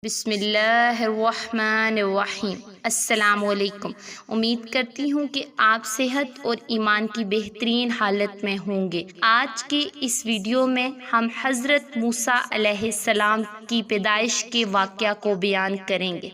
بسم اللہ الرحمن الرحیم۔ السلام علیکم۔ امید کرتی ہوں کہ آپ صحت اور ایمان کی بہترین حالت میں ہوں گے۔ آج کے اس ویڈیو میں ہم حضرت موسیٰ علیہ السلام کی پیدائش کے واقعہ کو بیان کریں گے۔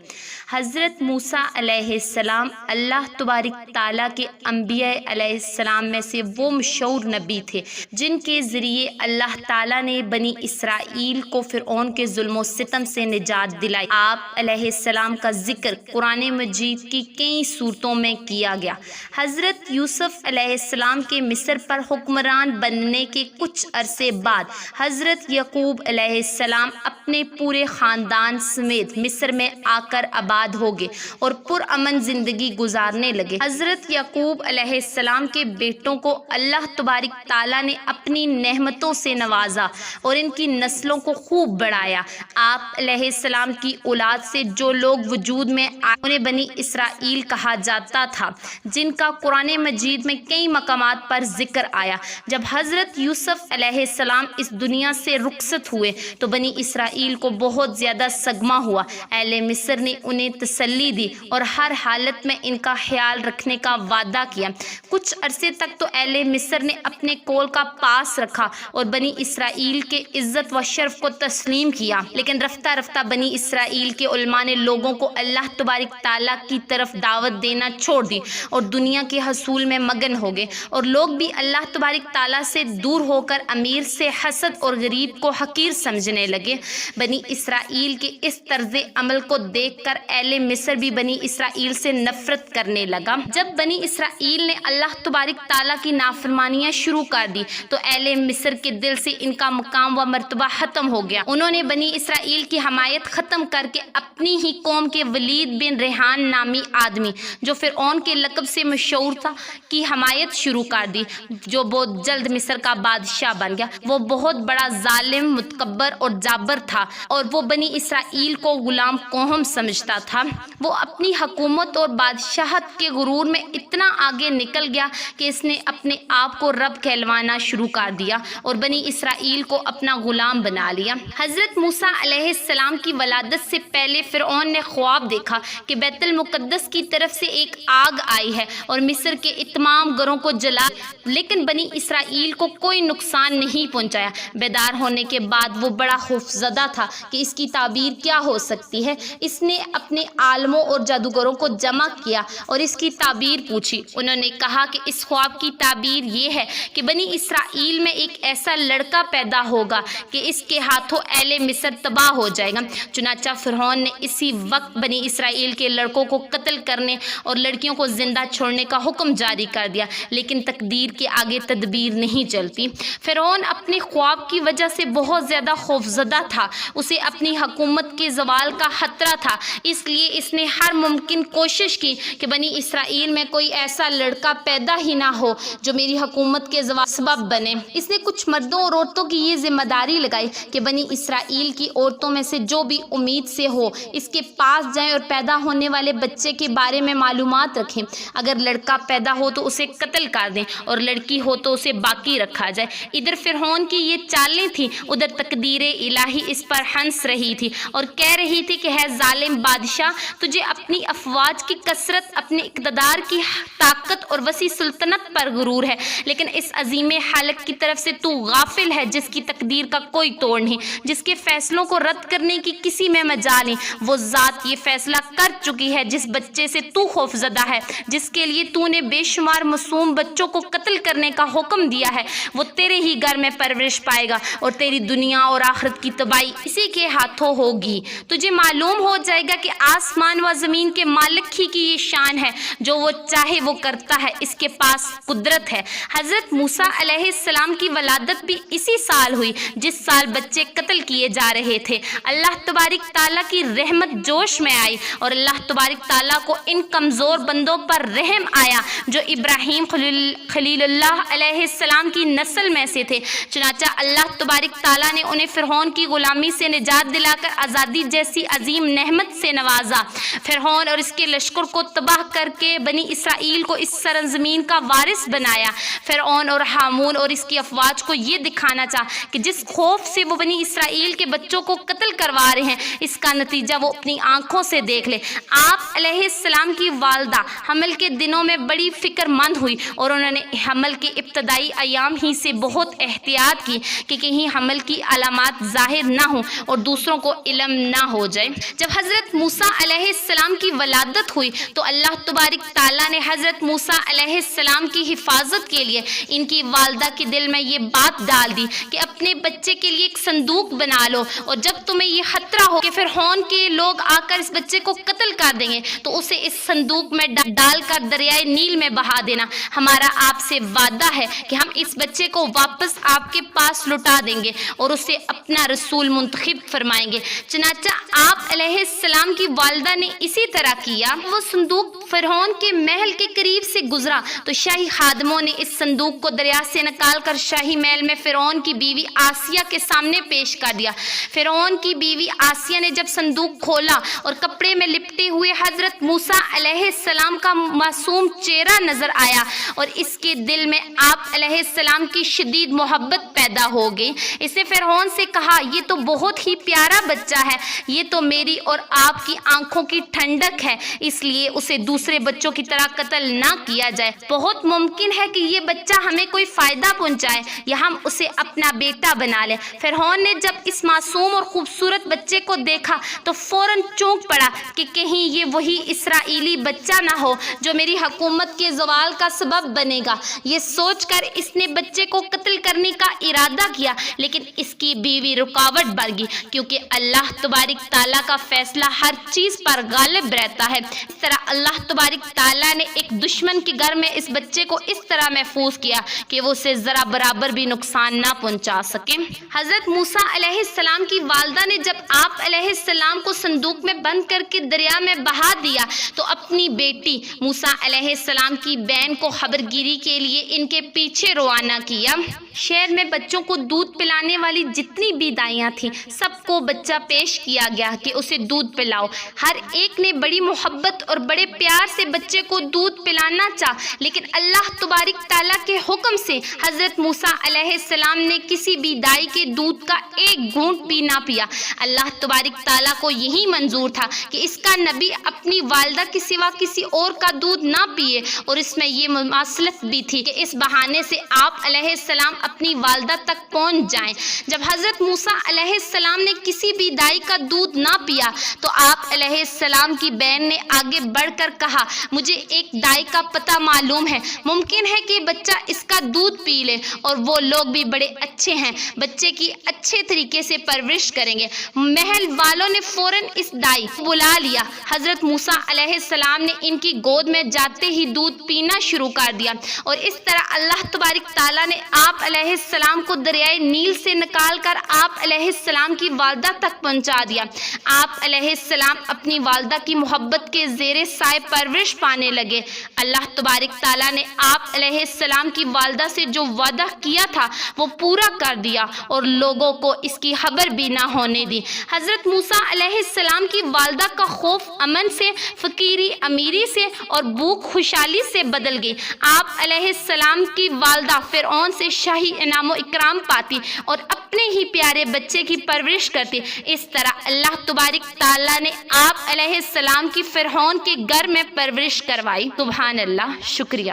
حضرت موسیٰ علیہ السلام اللہ تبارک تعالیٰ کے انبیاء علیہ السلام میں سے وہ مشہور نبی تھے جن کے ذریعے اللہ تعالیٰ نے بنی اسرائیل کو فرعون کے ظلم و ستم سے نجات دلائی۔ آپ علیہ السلام کا ذکر قرآن مجید کی کئی صورتوں میں کیا گیا۔ حضرت یوسف علیہ السلام کے مصر پر حکمران بننے کے کچھ عرصے بعد حضرت یعقوب علیہ السلام اپنے پورے خاندان سمیت مصر میں آ کر آباد ہو گئے اور پرامن زندگی گزارنے لگے۔ حضرت یعقوب علیہ السلام کے بیٹوں کو اللہ تبارک تعالیٰ نے اپنی نعمتوں سے نوازا اور ان کی نسلوں کو خوب بڑھایا۔ آپ علیہ السلام کی اولاد سے جو لوگ وجود میں آئے انہیں بنی اسرائیل کہا جاتا تھا، جن کا قرآن مجید میں کئی مقامات پر ذکر آیا۔ جب حضرت یوسف علیہ السلام اس دنیا سے رخصت ہوئے تو بنی اسرائیل کو بہت زیادہ صدمہ ہوا۔ اہل مصر نے انہیں تسلی دی اور ہر حالت میں ان کا خیال رکھنے کا وعدہ کیا۔ کچھ عرصے تک تو اہل مصر نے اپنے قول کا پاس رکھا اور بنی اسرائیل کے عزت و شرف کو تسلیم کیا، لیکن رفتہ رفتہ بنی اسرائیل کے علماء نے لوگوں کو اللہ تبارک تعالیٰ کی طرف دعوت دینا چھوڑ دی اور دنیا کے حصول میں مگن ہو گئے، اور لوگ بھی اللہ تبارک تعالیٰ سے دور ہو کر امیر سے حسد اور غریب کو حقیر سمجھنے لگے۔ بنی اسرائیل کے اس طرز عمل کو دیکھ کر اہل مصر بھی بنی اسرائیل سے نفرت کرنے لگا۔ جب بنی اسرائیل نے اللہ تبارک تعالیٰ کی نافرمانیاں شروع کر دی تو اہل مصر کے دل سے ان کا مقام و مرتبہ ختم ہو گیا۔ انہوں نے بنی اسرائیل کی حمایت ختم کر کے اپنی ہی قوم کے ولید بن ریحان نامی آدمی جو فرعون کے لقب سے مشہور تھا کی حمایت شروع کر دی، جو بہت جلد مصر کا بادشاہ بن گیا۔ وہ بہت بڑا ظالم، متکبر اور جابر تھا اور وہ بنی اسرائیل کو غلام قوم سمجھتا تھا۔ وہ اپنی حکومت اور بادشاہت کے غرور میں اتنا آگے نکل گیا کہ اس نے اپنے آپ کو رب کہلوانا شروع کر دیا اور بنی اسرائیل کو اپنا غلام بنا لیا۔ حضرت موسیٰ علیہ السلام کی ولادت سے پہلے فرعون نے خواب دیکھا کہ بیت المقدس کی طرف سے ایک آگ آئی ہے اور مصر کے تمام گھروں کو جلا، لیکن بنی اسرائیل کو کوئی نقصان نہیں پہنچایا۔ بیدار ہونے کے بعد وہ بڑا خوفزدہ تھا کہ اس کی تعبیر کیا ہو سکتی ہے۔ اس نے اپنے عالموں اور جادوگروں کو جمع کیا اور اس کی تعبیر پوچھی۔ انہوں نے کہا کہ اس خواب کی تعبیر یہ ہے کہ بنی اسرائیل میں ایک ایسا لڑکا پیدا ہوگا کہ اس کے ہاتھوں اہل مصر تباہ ہو جائے گا۔ چنانچہ فرعون نے اسی وقت بنی اسرائیل کے لڑکوں کو قتل کرنے اور لڑکیوں کو زندہ چھوڑنے کا حکم جاری کر دیا، لیکن تقدیر کے آگے تدبیر نہیں چلتی۔ فرعون اپنے خواب کی وجہ سے بہت زیادہ خوفزدہ تھا۔ اسے اپنی حکومت کے زوال کا خطرہ تھا، اس لیے اس نے ہر ممکن کوشش کی کہ بنی اسرائیل میں کوئی ایسا لڑکا پیدا ہی نہ ہو جو میری حکومت کے زوال سبب بنے۔ اس نے کچھ مردوں اور عورتوں کی یہ ذمہ داری لگائی کہ بنی اسرائیل کی عورتوں میں سے جو بھی امید سے ہو اس کے پاس جائیں اور پیدا ہونے والے بچے کے بارے میں معلومات رکھیں۔ اگر لڑکا پیدا ہو تو اسے قتل کر دیں اور لڑکی ہو تو اسے باقی رکھا جائے۔ ادھر فرعون کی یہ چالیں تھیں، ادھر تقدیر الہی اس پر ہنس رہی تھی اور کہہ رہی تھی کہ ہے ظالم بادشاہ، تجھے اپنی افواج کی کثرت، اپنے اقتدار کی طاقت اور وسیع سلطنت پر غرور ہے، لیکن اس عظیم خالق کی طرف سے تو غافل ہے جس کی تقدیر کا کوئی توڑ نہیں، جس کے فیصلوں کو رد کرنے کی کسی میں مجال نہیں۔ وہ ذات یہ فیصلہ کر چکی ہے جس بچے سے تو خوفزدہ ہے، جس کے لیے تو نے بے شمار معصوم بچوں کو قتل کرنے کا حکم دیا ہے، وہ تیرے ہی گھر میں پرورش پائے گا اور تیری دنیا اور آخرت کی تباہی اسی کے ہاتھوں ہوگی۔ تجھے معلوم ہو جائے گا کہ آسمان و زمین کے مالک ہی کی یہ شان ہے، جو وہ چاہے وہ کرتا ہے، اس کے پاس قدرت ہے۔ حضرت موسیٰ علیہ السلام کی ولادت بھی اسی سال ہوئی جس سال بچے قتل کیے جا رہے تھے۔ اللہ تبارک تعالیٰ کی رحمت جوش میں آئی اور اللہ तबारक ताला को इन कमज़ोर बंदों पर रहम आया जो इब्राहीम खलीलुल्लाह अलैहिस्सलाम की नस्ल में से थे। चुनांचे अल्लाह तबारक ताला ने उन्हें फ़िरौन की ग़ुलामी से निजात दिलाकर आज़ादी जैसी अजीम नेमत से नवाजा। फ़िरौन और इसके लश्कर को तबाह करके बनी इसराइल को इस सरज़मीन का वारिस बनाया। फ़िरौन और हामून और इसकी अफवाज को ये दिखाना चाहा कि जिस खौफ से वो बनी इसराइल के बच्चों को कत्ल करवा रहे हैं, इसका नतीजा वो अपनी आंखों से देख ले। आप अलैहिस्सलाम की वालदा हमल के दिनों में बड़ी फ़िक्रमंद हुई और उन्होंने हमल के इब्तदाई अयाम ही से बहुत एहतियात की कि कहीं हमल की अलामात ज़ाहिर ना हो और दूसरों को इल्म ना हो जाए। जब हज़रत मूसा अलैहिस्सलाम की वलादत हुई तो अल्लाह तबारक ताला ने हज़रत मूसा अलैहिस्सलाम की हिफाजत के लिए इनकी वालदा के दिल में ये बात डाल दी कि अपने बच्चे के लिए एक संदूक बना लो और जब तुम्हें ये खतरा हो कि फ़िरौन के लोग आकर इस बच्चे को कत्ल कर देंगे तो उसे इस संदूक में डालकर दरियाए नील में बहा देना। हमारा आपसे वादा है कि हम इस बच्चे को वापस आपके पास लौटा देंगे और उसे अपना रसूल मुंतखब फरमाएंगे। चुनांचे आप अलैहिस्सलाम की वालदा ने इसी तरह किया। वो संदूक फ़िरौन के महल के करीब से गुजरा तो शाही खादमों ने इस संदूक को दरिया से निकाल कर शाही महल में फ़िरौन की बीवी आसिया के सामने पेश कर दिया। फ़िरौन की बीवी आसिया ने जब संदूक खोला और कपड़े में लिपटे हुए हज़रत मूसा अलैहिस्सलाम का मासूम चेहरा नजर आया और इसके दिल में आप अलैहिस्सलाम की शदीद मोहब्बत पैदा हो गई। इसने फ़िरौन से कहा, ये तो बहुत ही प्यारा बच्चा है, ये तो मेरी और आपकी आंखों की ठंडक है, इसलिए उसे दूसरे बच्चों की तरह कत्ल ना किया जाए। बहुत मुमकिन है कि ये बच्चा हमें कोई फ़ायदा पहुंचाए या हम उसे अपना बेटा बना लें। फ़िरौन ने जब इस मासूम और खूबसूरत बच्चे को देखा तो फ़ौरन चौंक पड़ा कि कहीं ये वही इसराइली बच्चा ना हो जो मेरी हुकूमत के ज़वाल का सबब बनेगा। ये सोचकर इसने बच्चे को कत्ल करने का इरादा किया, लेकिन इसकी बीवी रुकावट बन गई क्योंकि अल्लाह तबारक ताला का फैसला हर चीज़ पर गालिब रहता है। इस तरह अल्लाह तबारक ताला ने एक दुश्मन के घर में इस बच्चे को इस तरह महफूज किया कि वो उसे ज़रा बराबर भी नुकसान ना पहुंचा सके। हज़रत मूसा अलैहिस्सलाम की वालदा ने जब आप अलैहिस्सलाम को संदूक में बंद करके दरिया में बहा दिया तो अपनी बेटी मूसा अलैहिस्सलाम की बहन को खबरगिरी के लिए इनके पीछे रवाना किया। शहर में बच्चों को दूध पिलाने वाली जितनी भी दाइयाँ थीं, सबको बच्चा पेश किया गया कि उसे दूध पिलाओ। हर एक ने बड़ी मोहब्बत और बड़े प्यार से बच्चे को दूध पिलाना चाहा, लेकिन अल्लाह तबारक ताला के हुक्म से हज़रत मूसा अलैहिस्सलाम ने किसी भी दाई के दूध का एक घूंट भी ना पिया। अल्लाह तबारक ताला को यही मंजूर था कि इसका नबी अपनी वालदा के सिवा किसी और का दूध ना पिए और इसमें ये मुमासलत भी थी कि इस बहाने से आप अलैहिस्सलाम अपनी वालदा तक पहुंच जाएं। जब हज़रत मूसा अलैहिस्सलाम ने किसी भी दाई का दूध ना पिया तो आप अलैहिस्सलाम की बहन ने आगे बढ़कर कहा, मुझे एक दाई का पता मालूम है, मुमकिन है कि बच्चा इसका दूध पी ले और वो लोग भी बड़े अच्छे हैं, बच्चे की अच्छे तरीके से परवरिश करेंगे। महल वालों ने फौरन इस दाई को बुला लिया। हज़रत मूसा अलैहिस्सलाम ने इनकी गोद में जाते ही दूध पीना शुरू कर दिया और इस तरह अल्लाह तबारक ताला ने आप अलैहिस्सलाम को दरियाए नील से निकाल कर आप अलैहिस्सलाम की वालदा तक पहुंचा दिया। आप अलैहिस्सलाम अपनी वालदा की मोहब्बत के ज़ेरे साए परवरिश पाने लगे। अल्लाह तबारक ताला ने आप अलैहिस्सलाम की वालदा से जो वादा किया था वो पूरा कर दिया और लोगों को इसकी खबर भी ना होने दी। हज़रत मूसा अलैहिस्सलाम की वालदा का खौफ अमन से, फ़कीरी अमीरी से और भूख खुशहाली से बदल गई। आप अलैहिस्सलाम की वालदा फ़िरौन से शाही इनाम व इकराम पाती और अपने ही प्यारे बच्चे की परवरिश करती। इस तरह अल्लाह तबारक ताला ने आप अलैहिस्सलाम की फ़िरौन के घर में परवरिश करवाई। सुभान अल्लाह, शुक्रिया।